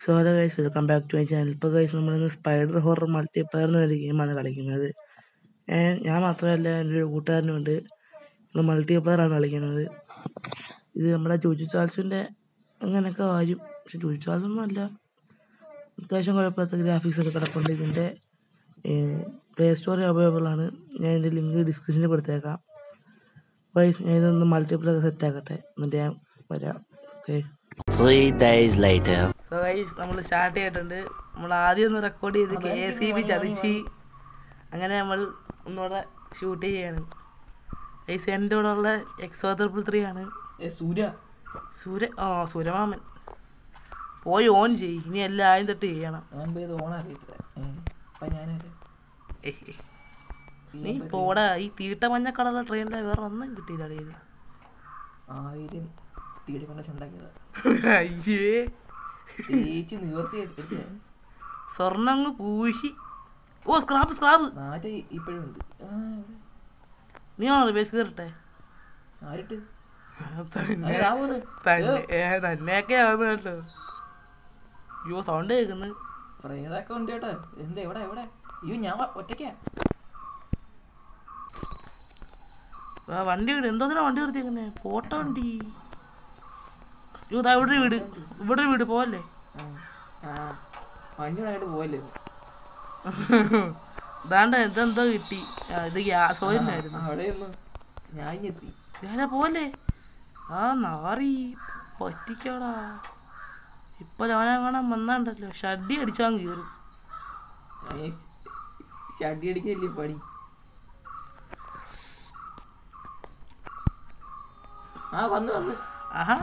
So hello guys, welcome back to my channel. ഇപ്പോൾ guys നമ്മളിന്ന് spider horror multiplayer എന്നൊരു ഗെയിമാണ് കളിക്കുന്നത്. ഞാൻ മാത്രമല്ല, എൻ്റെ ഒരു കൂട്ടുകാരനുമുണ്ട്. നമ്മൾ മൾട്ടിപ്ലെയറാണ് കളിക്കുന്നത്. ഇത് നമ്മുടെ ജുജുത്സു അങ്ങനെയൊക്കെ വരും. പക്ഷെ ജുജുത്സൊന്നും അല്ല, അത്യാവശ്യം കുഴപ്പമില്ലാത്ത ഗ്രാഫിക്സ് ഒക്കെ കിടപ്പുണ്ട്. ഇതിൻ്റെ പ്ലേ സ്റ്റോറിൽ അവൈലബിൾ ആണ്. ഞാൻ ഇതിൻ്റെ ലിങ്ക് ഡിസ്ക്രിപ്ഷനിൽ കൊടുത്തേക്കാം. ഗൈസ്, ഞാൻ ഇതൊന്ന് മൾട്ടിപ്ലെയർ സെറ്റ് ആക്കട്ടെ, എന്നിട്ട് ഞാൻ വരാം. Okay. 3 days later. So guys, നമ്മൾ സ്റ്റാർട്ട് ചെയ്തിട്ടുണ്ട്. നമ്മൾ ആദ്യം ഒന്ന് റെക്കോർഡ് ചെയ്ത് KCB ചതിച്ച് അങ്ങനെ നമ്മൾ ഒന്നുകൂടെ ഷൂട്ട് ചെയ്യാണ്. ഗൈസ്, എൻ്റെ കൂടെ ഉള്ള X3 ആണ് സൂര്യമാമൻ. പോയി ഓൺ ചെയ്യ്, ഇനി എല്ലാം ആദ്യം തൊട്ട് ചെയ്യണം. നീ പോടാ, ഈ തീട്ട മഞ്ഞ കളറുള്ള ട്രെയിനിലെ വേറെ ഒന്നും കിട്ടിയില്ല. അയ്യേ, സ്വർണ്ണം പൂശി. ഓ, സ്ക്രാപ്പ് നീ ആണോ റിവേഴ്സ് കയറട്ടെ? തന്നെയൊക്കെ ആവുന്നു കേട്ടോ. അയ്യോ, സൗണ്ട് കേൾക്കുന്നു. വണ്ടി വിട്. എന്തോന്നാ വണ്ടി നിർത്തിയേക്കുന്നേ? പോട്ട വണ്ടി. അയ്യോ, ഇവിടെ വീട് പോവല്ലേ. ഇതാണ്ട് ഇതെന്തോ കിട്ടി. ഇത് ഗ്യാസ് ഓയിലായിരുന്നു. ഞാനാ പോലെ നാറി പറ്റിക്കോടാ. ഇപ്പൊ ഞാനാ കാണാൻ വന്നാണ്ടല്ലോ, ഷഡ്ഡി അടിച്ചാൻ കീറും. ഷഡ്ഡി അടിക്കല്ലേ പണി. വന്ന് ആഹാ,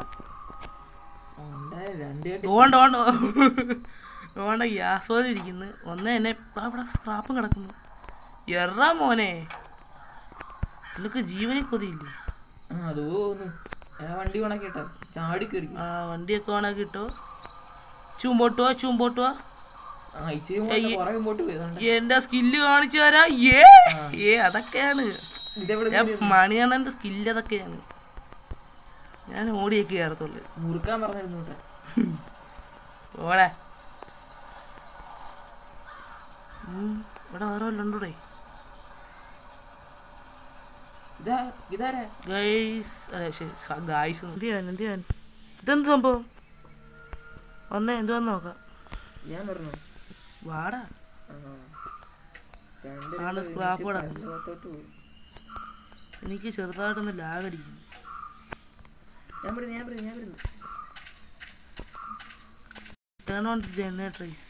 ഓണ്ട ഗ്യാസ് പോലെ ഇരിക്കുന്നു. ഒന്ന് എന്നെ ഇവിടെ സ്ക്രാപ്പും കിടക്കുന്നു. എറാ മോനെ, നിനക്ക് ജീവനെ കൊതിയില്ലേ? വണ്ടിയൊക്കെ ഓണാക്കിട്ടോ. ചുമ്പോട്ടുവാ. എന്റെ സ്കില്ല് കാണിച്ചു തരാ. അതൊക്കെയാണ് മണിയണ്ണന്റെ സ്കില്ല്. അതൊക്കെയാണ് ഞാൻ ഓടിയൊക്കെ കയറത്തുള്ളു. മുറുക്കാൻ പറഞ്ഞിരുന്നു. ഓടെ ഇവിടെ വേറെ വല്ലണ്ടൂടെ? ഇതെന്ത് സംഭവം? വന്നേ, എന്ത് വന്ന് നോക്കാം. ഞാൻ പറഞ്ഞു വാടാ. സ്ക്രാപ്പ് എനിക്ക് ചെറുതായിട്ടൊന്ന് ലാഗടിക്കുന്നു. Turn on ജനറേറ്ററൈസ്.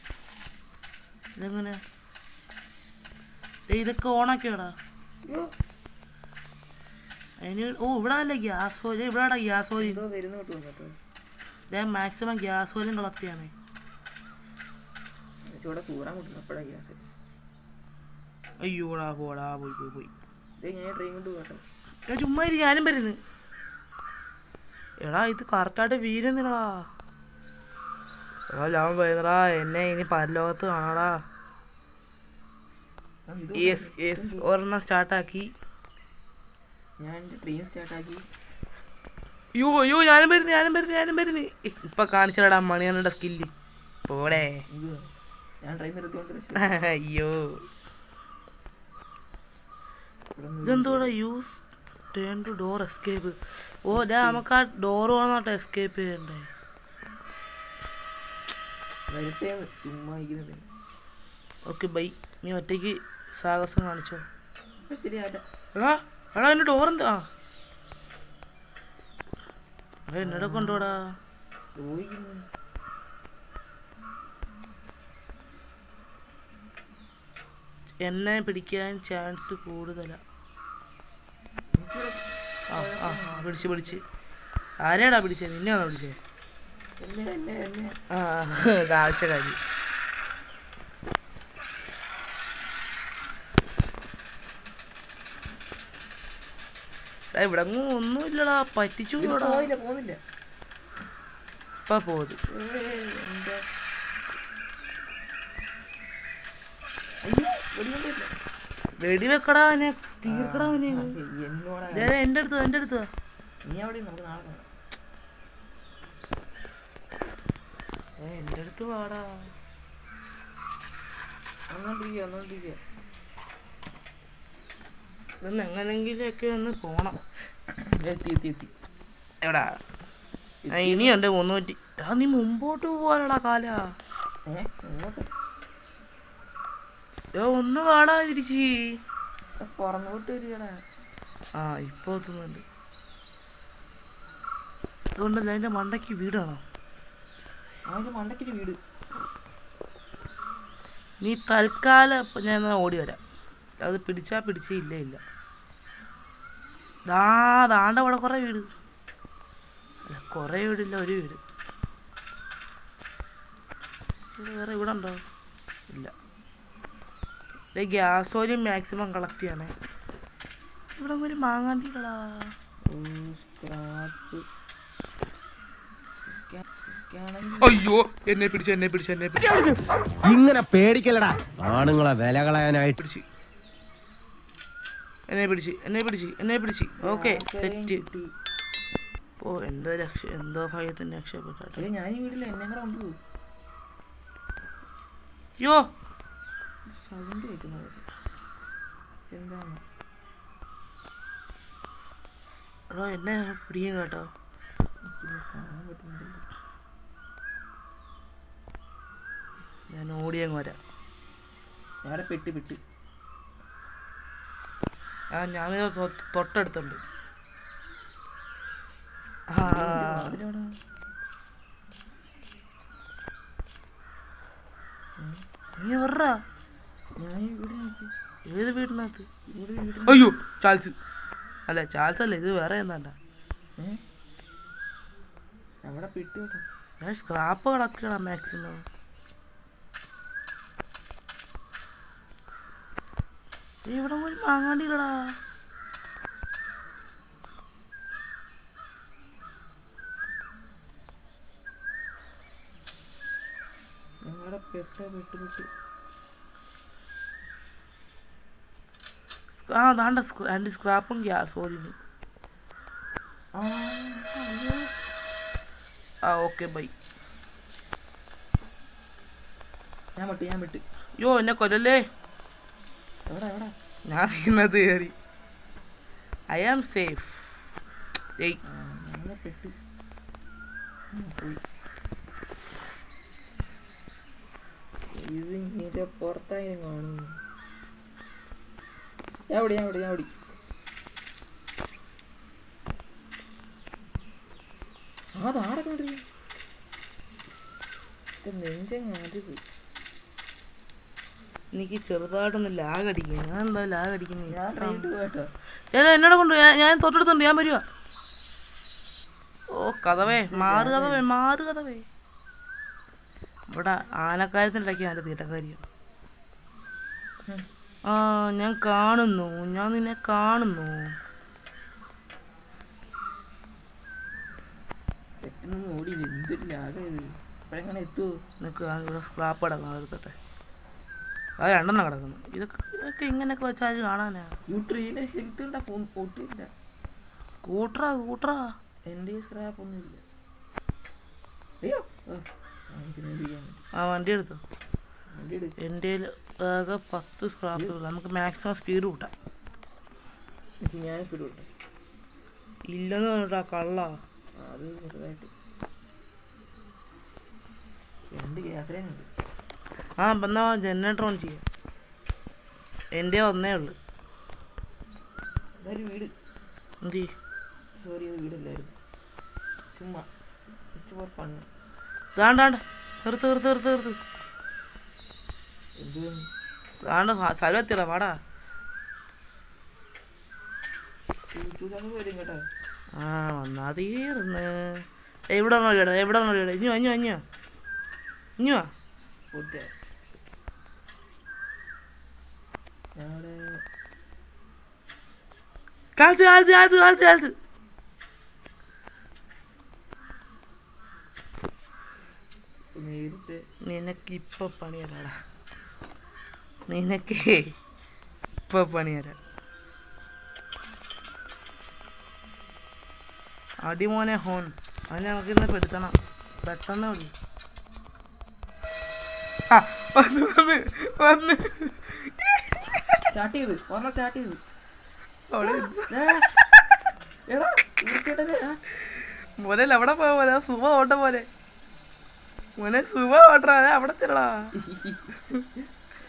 ഇതെങ്ങനെ? ഇതൊക്കെ ഓണാക്കിയോടാ. ഓ, ഇവിടെ അല്ല ഗ്യാസ് ഓയിൽ. ഇവിടെ ഗ്യാസ് ഓയിൽ. ഞാൻ മാക്സിമം ഗ്യാസ് ഓയിലും കളക്ടിയാണ്. അയ്യോടാ, പോടാ, പോയി. ചുമ്മാ ഞാനും വരുന്നു. എടാ, ഇത് കറക്റ്റായിട്ട് വീരുന്നില്ലടാ. ഞാൻ പറയുന്നടാ, എന്നെ ഇനി പരലോകത്ത് കാണാടാ. ഒരെണ്ണം സ്റ്റാർട്ടാക്കി. അയ്യോ, ഞാനും വരുന്നു. ഇപ്പൊ കാണിച്ചടാ മണിയണ്ണന്റെ സ്കില്ല്. പോടേ. അയ്യോ, ഇതെന്തോടാ? Use turn to door escape. ഓ, നമുക്ക് ആ ഡോർ വന്നിട്ട് എസ്കേപ്പ് ചെയ്യണ്ടേ? Okay bye. നീ ഒറ്റയ്ക്ക് സാഹസം കാണിച്ചോ. എടാ, അതിൻ്റെ ഡോർ എന്താ? എന്നോടെ കൊണ്ടോടാ. എന്നെ പിടിക്കാൻ ചാൻസ് കൂടുതലാ. പിടിച്ച്. ആരെയാടാ പിടിച്ചത്? നിന്നെയാണോ പിടിച്ചത്? ആവശ്യക്കാരി. ഇവിടെ ഒന്നുമില്ലടാ, പറ്റിച്ചു. പോകുന്നില്ല. ഇപ്പൊ പോത്. വെടിവെക്കടാ, തീർക്കടാ. എന്റെ അടുത്ത് എൻ്റെ അടുത്ത് വാടാ. ഒന്നോണ്ടിരിക്കുക ഇതൊന്ന് എങ്ങനെങ്കിലൊക്കെ ഒന്ന് പോണം. എത്തി എവിടാ ഇനിയുണ്ട് 300. നീ മുമ്പോട്ട് പോവാനടാ കാല. ഒന്ന് വാടാ തിരിച്ച്. പുറന്നോട്ട് വരികടാ. ആ ഇപ്പോൾ എത്തുന്നുണ്ട്. അതുകൊണ്ടല്ല അതിൻ്റെ മണ്ടയ്ക്ക് വീടാണോ? അവൻ്റെ മണ്ടയ്ക്കൊരു വീട്. നീ തൽക്കാലം ഞാൻ എന്നാ ഓടി വരാം. അത് പിടിച്ചാ പിടിച്ചേ ഇല്ല. ദാണ്ട അവിടെ കുറേ വീട്. അല്ല കുറേ വീടില്ല, ഒരു വീട്. വേറെ ഇവിടെ ഉണ്ടോ? ഇല്ല. ഗ്യാസ് ഓയിലും മാക്സിമം കളക്ട് ചെയ്യണേ. ഇവിടെ ഒരു മാങ്ങാണ്ടികളാ. അയ്യോ എന്നെ പിടിച്ചു. ഇങ്ങനെ പേടിക്കലടാ ആണുങ്ങളെ വില കളയാനായിട്ട്. എന്നെ പിടിച്ച്. Okay set. ഓ എന്തോ ഭയത്തിന് രക്ഷപ്പെട്ടെ. ഞാൻ ഈ വീട്ടിൽ എന്നെ കൂടെ കൊണ്ടുപോകും. യോ സൗണ്ട് കേൾക്കുന്നത് എന്താണ്? എടോ എന്നെ പിടിയും കേട്ടോ. കാണാൻ പറ്റുന്നില്ല. ഞാൻ ഓടിയങ്ങ് വരാം. ഞാടെ പെട്ടി ഞാൻ തൊട്ടടുത്തുണ്ട്. നീ വരാ. ഏത് വീടിനകത്ത്? അയ്യോ ചാൾസ് അല്ല, ചാൾസ് അല്ല, ഇത് വേറെ എന്താണ്ടാ. ഞങ്ങളുടെ പെട്ടി കേട്ടോ. ഞാൻ സ്ക്രാപ്പ് കളക്കണം മാക്സിമം. ഇവിടെ ഒരു മാങ്ങാണ്ടികളാ. ഞങ്ങളുടെ പെട്ട് ദാണ്ട ആൻറ്റി സ്ക്രാപ്പും ഗ്യാസ് ഓയിലും. Okay bye. ഞാൻ വിട്ട്. യോ എന്നെ കൊല്ലല്ലേ. എവിടെ ഞാൻ ഇന്നത് കയറി. I am safe. ഞങ്ങളെ പെട്ടി ഇത് ഇങ്ങനെ പുറത്തായി കാണുന്നു. ഞാൻ ഓടി. അതാടെ കണ്ടില്ല. നെഞ്ചങ്ങാതി പോയി. എനിക്ക് ചെറുതായിട്ടൊന്ന് ലാഗ് അടിക്കും. ഞാൻ എന്താ ലാഗ് അടിക്കുന്നത്? ഞാൻ റൈഡ് പോയിട്ടോ. എന്നോട് കൊണ്ട് ഞാൻ തൊട്ടടുത്തുണ്ട്. ഞാൻ വരുവാ. ഓ കഥവേ മാറ് കഥവേ. ഇവിടെ ആനക്കാര്യത്തിൻ്റെ ഇടയ്ക്ക് എൻ്റെ തീട്ടക്കാര്യം. ഞാൻ നിന്നെ കാണുന്നു. ഓടി എന്തൊരു ലാഗായത്. ഇപ്പോഴെങ്ങനെ എത്തുമോ? നിനക്ക് ഇവിടെ സ്ക്രാപ്പ് കിടക്കണം, എടുത്തട്ടെ. അത് രണ്ടെണ്ണം കിടക്കുന്നു. ഇതൊക്കെ ഇങ്ങനെയൊക്കെ വെച്ചാൽ കാണാനാ. യൂട്രീയുടെ ഹെൽത്ത് ഫോൺ പൊട്ടിയില്ല. കൂട്ടറാ എൻ്റെ സ്ക്രാപ്പ് ഒന്നുമില്ല. വണ്ടി എടുത്തു. എൻ്റെ ആകെ 10 സ്ക്രാപ്പുകൾ. നമുക്ക് മാക്സിമം സ്പീഡ് കൂട്ടാം. ഞാൻ സ്പീഡ് കൂട്ടാം. ഇല്ലെന്ന് പറഞ്ഞിട്ടാ കള്ള. അത് ചെറുതായിട്ട് 2 ഗ്യാസ് ലൈൻ ഉണ്ട്. എന്നാ ജനറേറ്റർ ഓൺ ചെയ്യാം. എൻ്റെ ഒന്നേ ഉള്ളു. ഇതൊരു വീട്. എന്തി സോറി, അത് വീടല്ലായിരുന്നു. ചുമ്മാ ഫോർ ഫൺ. താണ്ട നിർത്ത്. എന്ത് താണ്ട സ്ഥലത്തില്ല വാടാ. വരും കേട്ടോ. വന്നാ തീർന്ന്. എവിടെ ഇഞ്ഞുവാ ഫുഡ് ഞങ്ങളുടെ കാൽച്ച് നേരിട്ട് നിനക്കിപ്പൊ പണിയരാടാ. നിനക്കേ ഇപ്പൊ പണിയരാ. അടിമോനെ ഹോൺ. അതിനെ നമുക്കിന്ന് പെടുത്തണം. പെട്ടെന്ന് വിളി. വന്ന് വന്ന് വന്ന് സ്റ്റാർട്ട് ചെയ്ത് ഒരെണ്ണം സ്റ്റാർട്ട് ചെയ്ത് അവിടെ എടാ ഇരിക്കട്ടെ മോനെ അവിടെ പോയ പോലെ സുഖ ഓട്ട പോലെ മോനെ സുഖ ഓട്ടാ അവിടെ ചെല്ലടാ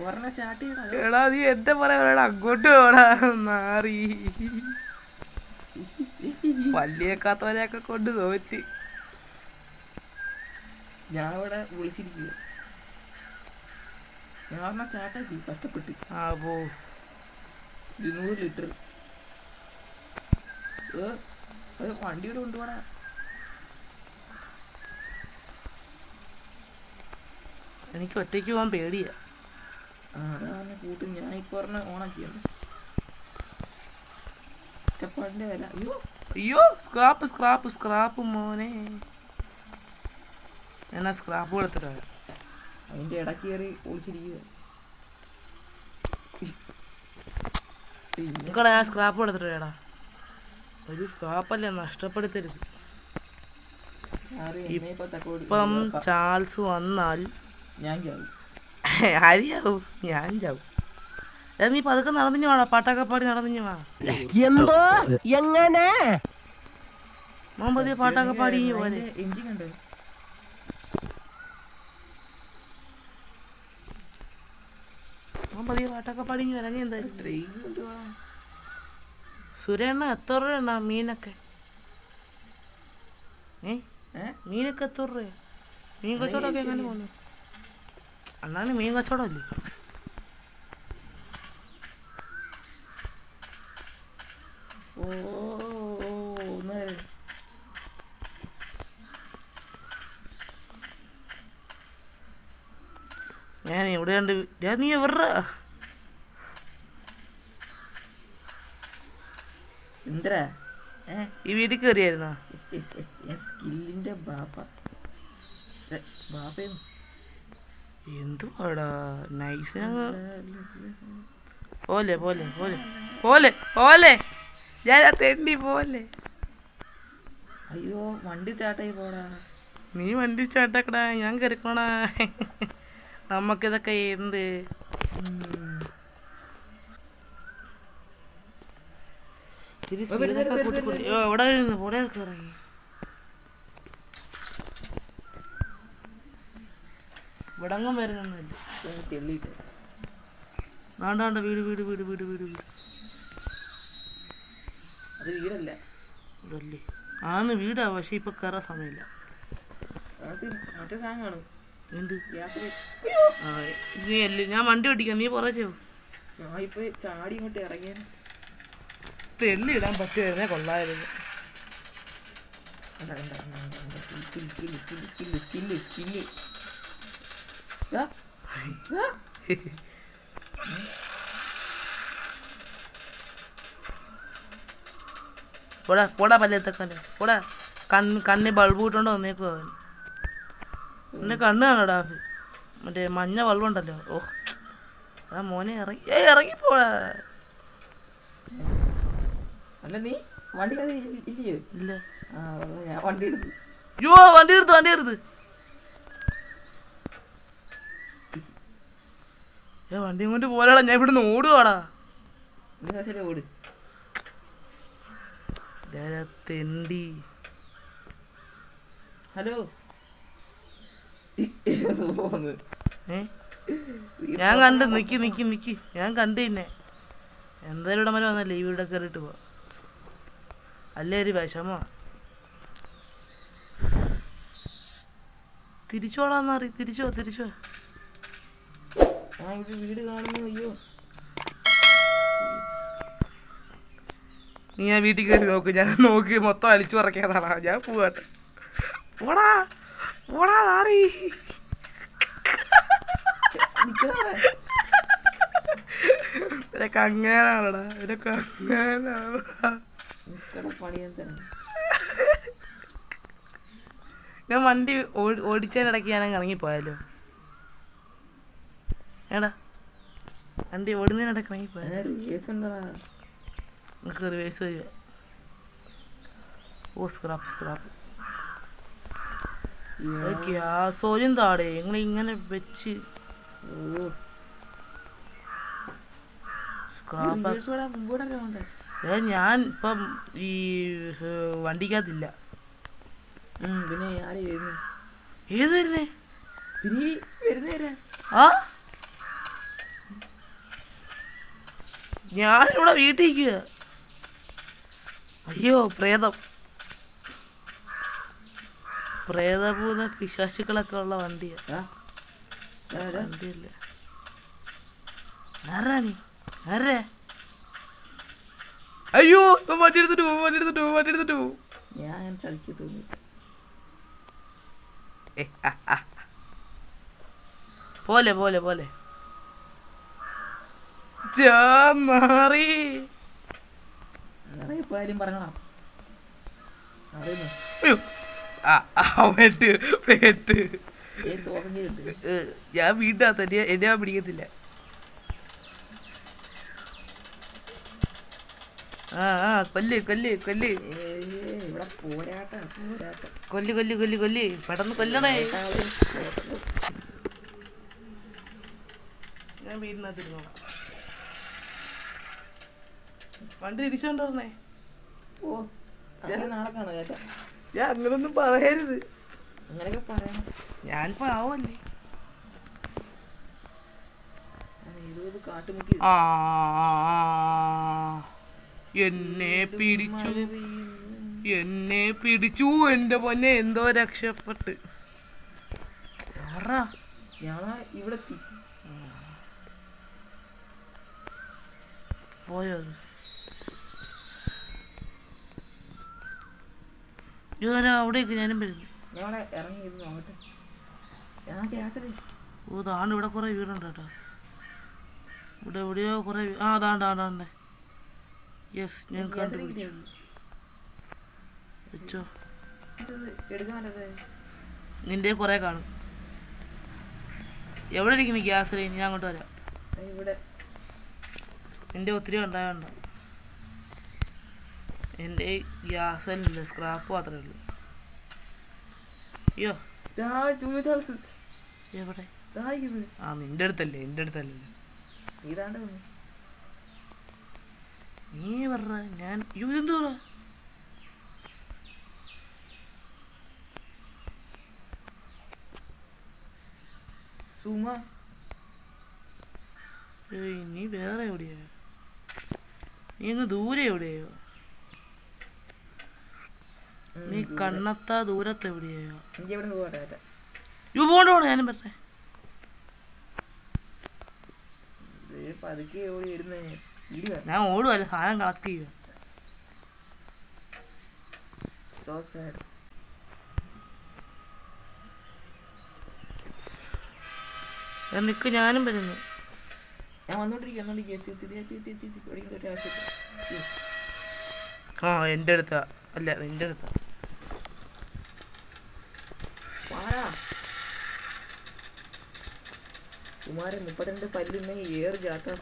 ഒരെണ്ണം സ്റ്റാർട്ട് ചെയ്യടാ എടാ നീ എന്റെ പറയാ അങ്ങോട്ട് പോടാ മാറി പല്ലിയേക്കാത്തവരെയൊക്കെ കൊണ്ട് തോറ്റ് ഞാൻ ഇവിടെ വിളിച്ചിരിക്കുക ഞാൻ ഒരെണ്ണം സ്റ്റാർട്ടാക്കി കഷ്ടപ്പെട്ട് ആ പോ 200 ലിറ്റർ വണ്ടിയുടെ കൊണ്ടുപോടാ എനിക്ക് ഒറ്റയ്ക്ക് പോകാൻ പേടിയാ അതാണ് കൂട്ടും ഞാൻ ഇപ്പൊ ഒരെണ്ണം ഓണാക്കിയാണ് കഷ്ടപ്പാടിന്റെ വില അയ്യോ അയ്യോ സ്ക്രാപ്പ് സ്ക്രാപ്പ് സ്ക്രാപ്പ് മോനെ എന്നാ സ്ക്രാപ്പ് കൊടുത്തിട്ടാ അതിന്റെ ഇടയ്ക്ക് കയറി ഒളിച്ചിരിക്കുക നിങ്ങളെ ഞാൻ സ്ക്രാപ്പ് കൊടുത്തിട്ടാ ഒരു സ്ക്രാപ്പല്ലേ നഷ്ടപ്പെടുത്തരുത് ഇപ്പം ചാൾസ് വന്നാൽ ഞാൻ ചാവും ആര്യാവും ഞാൻ ചാവും നീ പതുക്കെ നടന്നിഞ്ഞു വേണം പാട്ടൊക്കെ പാടി നടന്നിഞ്ഞു വാ എന്തോ എങ്ങനെ മോൻ പതിയെ പാട്ടൊക്കെ പാടി പോലെ എഞ്ചിൻ കണ്ടോ മോൻ പതിയെ പാട്ടൊക്കെ പാടി വരാൻ എന്തായാലും ട്രെയിൻ കൊണ്ടുപോവാ സുരേണ്ണ എത്ര രൂപ മീനൊക്കെ മീനൊക്കെ എത്ര രൂപ മീൻ കച്ചവടമൊക്കെ എങ്ങനെ പോന്നു അണ്ണാണ് മീൻ കച്ചവടമല്ലേ ഞാൻ ഇവിടെ ഉണ്ട് നീ എവിടെ എന്തരാ ഈ വീട്ടിൽ കയറിയായിരുന്നോ സ്കില്ലിന്റെ ബാപ്പയും എന്തുവാടാ നൈസ് പോലെ പോലെ പോലെ പോലെ പോലെ ഞാൻ തെണ്ടി പോലെ അയ്യോ വണ്ടി സ്റ്റാർട്ടായി പോടാ നീ വണ്ടി സ്റ്റാർട്ടാക്കടാ ഞാൻ കയറിക്കോണാ നമുക്കിതൊക്കെ എന്ത് എവിടെ ഇരുന്ന് പോടെ ഇറങ്ങി ഇവിടങ്ങും വരുന്നൊന്നുമില്ല തെള്ളിയിട്ട് വേണ്ട വീട് വീട് വീട് വീട് വീട് വീട് അത് വീടല്ല ഇതല്ലേ ആന്ന് വീടാ പക്ഷെ ഇപ്പൊ കയറാൻ സമയമില്ല മറ്റേ സാധനം കാണും എന്ത് ഗ്യാസിൽ നീ അല്ലേ ഞാൻ വണ്ടി ഓടിക്കാം നീ പറയോ ഞാൻ ഇപ്പൊ ചാടി ഇങ്ങോട്ട് ഇറങ്ങിയ തെള്ളി ഇടാൻ പറ്റുമായിരുന്നേ കൊള്ളായിരുന്നു പോടാ പോടാ പല്ലത്തൊക്കെ പോടാ കണ്ണി ബൾബ് ഇട്ടുണ്ടോ വന്നേക്കോ അവൻ എന്നെ കണ്ണ് കാണടാ മറ്റേ മഞ്ഞ ബൾബുണ്ടല്ലോ ഓ അതാ മോനെ ഇറങ്ങിപ്പോടാ അല്ല നീ വണ്ടി ഇല്ലയോ ഇല്ല ഞാൻ വണ്ടി എടുത്തു യോ വണ്ടി എടുത്ത് വണ്ടിയും കൊണ്ട് പോരാടാ ഞാൻ ഇവിടുന്ന് ഓടുവാടാ നീ ഓട് തെണ്ടി ഹലോ ഞാൻ കണ്ട് നിക്ക് ഞാൻ കണ്ടു തന്നെ എന്തായാലും ഇവിടെ വരെ വന്നല്ലേ ഈ വീടൊക്കെ കയറിയിട്ട് പോവാ അല്ലേ ഒരു വിഷമോ തിരിച്ചോടാന്നറി തിരിച്ചോ വീട് കാണുന്നു അയ്യോ നീ ഞാൻ വീട്ടിൽ കയറി നോക്ക് ഞാൻ നോക്കി മൊത്തം അലിച്ചു പറക്കാതാണാ ഞാൻ പോവാട്ടെ പോടാ നാറി ഇവരൊക്കെ അങ്ങനാണടാ ഞാൻ വണ്ടി ഓടിച്ചതിനിടയ്ക്ക് ഞാനങ്ങ് ഇറങ്ങിപ്പോയാലോ ഏടാ വണ്ടി ഓടുന്നതിനിടയ്ക്ക് ഇറങ്ങിപ്പോയാലോ നമുക്ക് റിവേഴ്സ് വരിക ഓ സ്ക്രാപ്പ് ഗ്യാസോലും താടേ നിങ്ങൾ ഇങ്ങനെ വെച്ച് ഓ സ്ക്രാപ്പ് മുമ്പോട്ടല്ലേ വേണ്ടേ? ഞാൻ ഇപ്പം ഈ വണ്ടിക്കകത്തില്ല. പിന്നെ ആര് വരുന്നു? ഏത് വരുന്നേ? പിന്നെ വരുന്നേരാ? ആ ഞാനിവിടെ വീട്ടിൽ ഇരിക്കുക. അയ്യോ പ്രേതം, പ്രേതഭൂത പിശാചുക്കളൊക്കെ ഉള്ള വണ്ടിയാ. വണ്ടിയല്ലേ ആരാ നീ? ആരേ? അയ്യോ വണ്ടി എടുത്തിട്ട് പോകും, വണ്ടി എടുത്തിട്ട് പോകും, വണ്ടി എടുത്തിട്ട് പോകും. ഞാൻ ചളിക്ക് തോന്നി. പോലെ പോലെ പോലെ മാറി കാര്യം പറഞ്ഞോളാം. അറിയുന്നു ഞാൻ വീട്ടിനകത്ത് എന്നെ ഞാൻ പിടിക്കത്തില്ല. കൊല്ല് കൊല്ല് കൊല്ല് ഇവിടെ പോരാട്ടം പോരാട്ടം. കൊല്ല് കൊല്ല് കൊല്ല് കൊല്ല് പെട്ടെന്ന് കൊല്ലണേ. ഞാൻ വീടിനകത്ത് ഇരുന്നോളാം. വണ്ടി തിരിച്ചോണ്ട് പറഞ്ഞേ. ഓ നാളെ കാണാം കേട്ടോ. ഞാൻ അങ്ങനൊന്നും പറയരുത്. അങ്ങനെയൊക്കെ പറയണം. ഞാനിപ്പോ ആവല്ലേ. കാട്ടുമുക്കി എന്നെ പിടിച്ചു, എന്നെ പിടിച്ചു. എന്റെ പൊന്നെ എന്തോ രക്ഷപ്പെട്ട്. ഞാൻ ഇവിടെ പോയോ? അവിടേക്ക് ഞാനും വരുന്നു. ഞാൻ ഇറങ്ങി നോക്കട്ടെ. ഞാൻ ഗ്യാസ്. ഓ താണ്ട് ഇവിടെ കുറെ വീടുണ്ട് കേട്ടോ. ഇവിടെ എവിടെയോ കുറെ താണ്ടേ. യെസ് ഞാൻ കണ്ടുപിടിച്ചു. വെച്ചോ, നിന്റെ കുറെ കാണും. എവിടെ ഇരിക്കുന്നു ഗ്യാസ് ലൈൻ? ഞാൻ അങ്ങോട്ട് വരാം. ഇവിടെ നിന്റെ ഒത്തിരി ഉണ്ടായോണ്ടോ? എൻ്റെ ഗ്യാസ് ലൈനില്ല, സ്ക്രാപ്പ് മാത്രമേ ഉള്ളൂ. അയ്യോ എവിടെ? നിന്റെ അടുത്തല്ലേ, എൻ്റെ അടുത്തല്ലേ. നീ പറ. ഞാൻ ഇതെന്തോ സുമ. നീ വേറെ എവിടെയാ? നീ അങ്ങ് ദൂരെ എവിടെയോ? നീ കണ്ണത്താ ദൂരത്ത് എവിടെയോ? പോണ്ട പോണ ഞാനും പറഞ്ഞേ. ഞാൻ ഓടുവല്ല, സാധനം കളക്ട് ചെയ്യുക. നിക്ക് ഞാനും വരുന്നു. ഞാൻ എൻ്റെ അടുത്താ. അല്ല നിന്റെ അടുത്താ. കുമാരൻ 32 പല്ലുണ്ടെങ്കിൽ ഏറ് ചാട്ടം.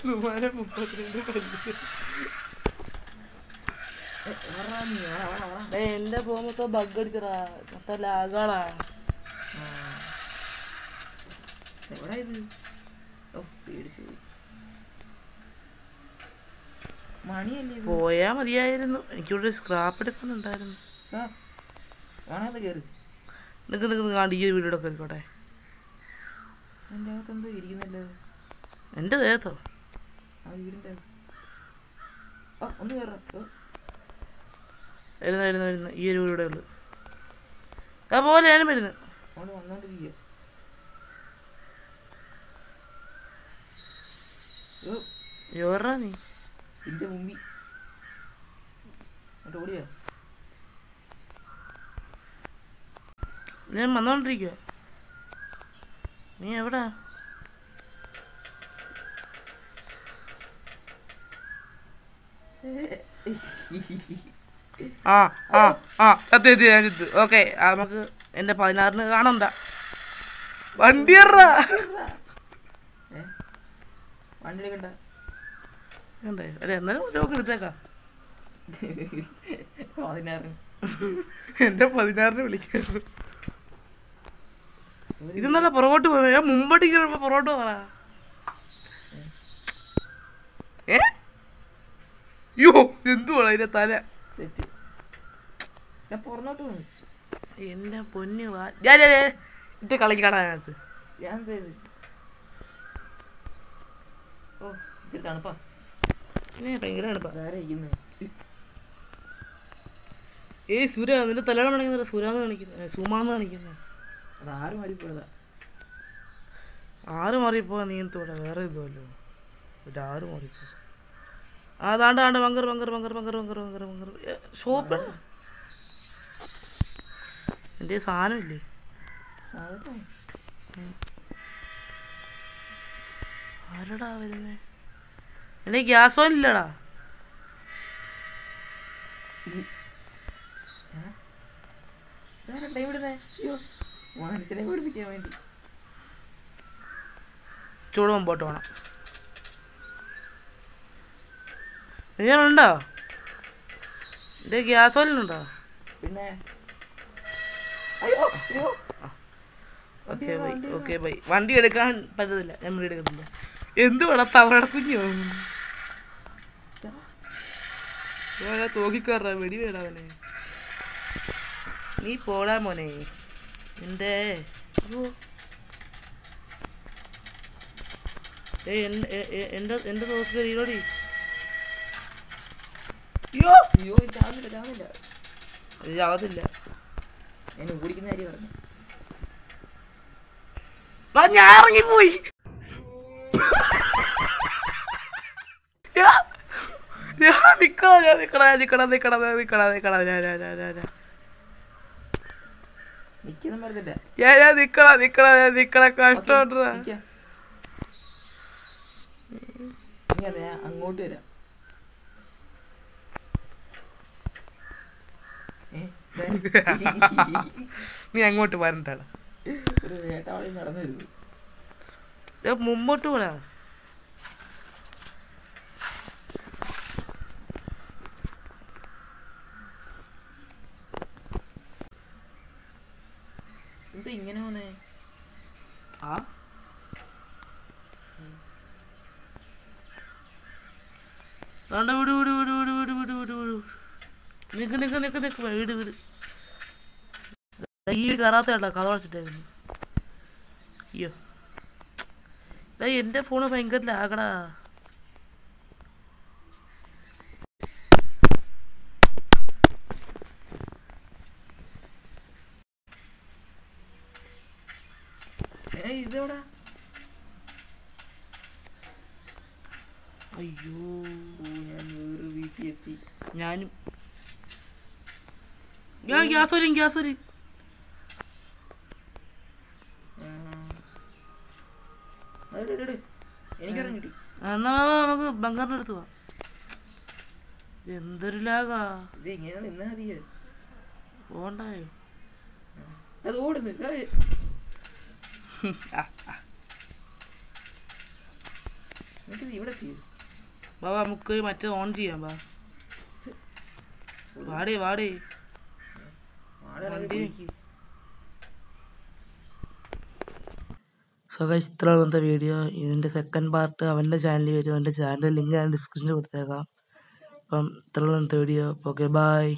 കുമാരൻ 32 പല്ല്. എന്റെ പോകുമ്പോ ബഗ് അടിച്ചടാ, മൊത്തം ലാഗാടാ. എവിടാ ഇത്? പേടിച്ചു മണിയല്ലേ. പോയാ മതിയായിരുന്നു. എനിക്കിവിടെ സ്ക്രാപ്പ് എടുക്കുന്നുണ്ടായിരുന്നു. കാണാതെ കയറി നിക്ക് നിക്ക് കാണ്ട് ഈ വീഡിയോ ഒക്കെ ആയിക്കോട്ടെ. എൻ്റെ അകത്ത് എന്തോ ഇരിക്കുന്നല്ലോ. എൻ്റെ ദേഹത്തോ? ആ വീടിൻ്റെ ഒന്ന് കയറാം. വരുന്ന വരുന്ന വരുന്ന ഈ ഒരു വീഡിയോ ഉള്ളു. പോലെ ഞാനും വരുന്നു. അവിടെ വന്നോണ്ടിരിക്കുക. എവിടാ നീ? എൻ്റെ മുമ്പിൽ ഓടിയാ. ഞാൻ വന്നോണ്ടിരിക്കുക. നീ എവിടാ? സത്യം ഞാൻ ചിത്തു. ഓക്കെ നമുക്ക് എൻ്റെ 16-ന് കാണണ്ട. വണ്ടി വണ്ടി കണ്ട അല്ലേ? എന്നാലും ലോക്ക് എടുത്തേക്കാം. 16 എൻ്റെ 16-ന് വിളിക്കായിരുന്നു. ഇതെന്നല്ല പുറകോട്ട് പോയത്, ഞാൻ മുമ്പോട്ടേക്ക് വരുമ്പോ പുറകോട്ട് പോകാ. യോ എന്തുവാണ് അതിന്റെ തല? എന്റെ പൊന്നു ഇട്ട് കളിക്കടാ അതിനകത്ത്. തണുപ്പാ ഭയങ്കര തണുപ്പാ. സൂര്യ നിന്റെ തലയുടെ കാണിക്കുന്നില്ല, സൂര്യാന്ന് കാണിക്കുന്നത്, സുമാന്ന് കാണിക്കുന്നത്. അതാരും മാറിപ്പോയതാ. ആറ് മാറിപ്പോവാ നീ എന്തോടെ വേറെ ഇതുമല്ലോ. ആറ് മാറിപ്പോ അതാണ്ട് bunker bunker bunker bunker bunker bunker bunker shop. എൻ്റെ സാധനമില്ലേ? ആരടാ വരുന്നേ? എൻ്റെ ഗ്യാസ് ഓൺ ഇല്ലടാ. ചൂട് മുമ്പോട്ട് വേണം. ഇങ്ങനുണ്ടോ? എൻ്റെ ഗ്യാസ് ഓയിലുണ്ടോ? പിന്നെ ഓക്കെ ബൈ. വണ്ടി എടുക്കാൻ പറ്റത്തില്ല, ഞാൻ വണ്ടി എടുക്കത്തില്ല. എന്തുവാടാ തവറ കുഞ്ഞു തോക്കിക്കാറാ, വെടി വേടാവനെ. നീ പോടാ മോനെ. എൻ്റെ എൻ്റെ തോക്ക് റീലോടി. അയ്യോ ചാവുന്നില്ല. ആവത്തില്ല. ഞാൻ ഓടിക്കുന്ന കാര്യം പറഞ്ഞു. ഞാൻ ഇറങ്ങിപ്പോയി. അങ്ങോട്ട് വരാം. നീ അങ്ങോട്ട് വരണ്ടാണ്, ഒരു വേട്ടാവളി നടന്നു വരുന്നു. മുമ്പോട്ട് പോടാ. എന്താ ഇങ്ങനെ പോന്നേ? വിട് വിട് വിട് വിട് വിട് വിട് വിട് വിട്. നിക്ക് നിക്ക് നിക്ക് നിക്ക് വീട് വീട്. ഈ കയറാത്ത കേട്ടോ, കഥ വളച്ചിട്ടായിരുന്നു. അയ്യോ എൻ്റെ ഫോണ് ഭയങ്കര ലാഗടാ. ഇതെവിടാ? അയ്യോ ഞാൻ വേറെ വീട്ടിൽ എത്തി. ഞാൻ ഗ്യാസ് വരും, ഗ്യാസ് വരും. എനിക്കറിയാൻ കിട്ടി. എന്നാ നമുക്ക് ബംഗാറിൻ്റെ അടുത്ത് പോവാം. എന്തൊരു ലാഗാ ഇത് ഇങ്ങനെയാണ്. ഇന്നാ മതിയോ? പോണ്ടായോ? അത് ഓടുന്നു. ഇവിടെ ബാബാ നമുക്ക് മറ്റേ ഓൺ ചെയ്യാം. വാടേ വാടേ വണ്ടി നോക്കി. സോ ഗൈസ്, ഇത്രയാണ് ഇന്നത്തെ വീഡിയോ. ഇതിൻ്റെ സെക്കൻഡ് പാർട്ട് അവൻ്റെ ചാനലിൽ വരും. അവൻ്റെ ചാനൽ ലിങ്ക് ഞാൻ ഡിസ്ക്രിപ്ഷനിൽ കൊടുത്തേക്കാം. അപ്പം ഇത്രയാണ് ഇന്നത്തെ വീഡിയോ. Okay bye.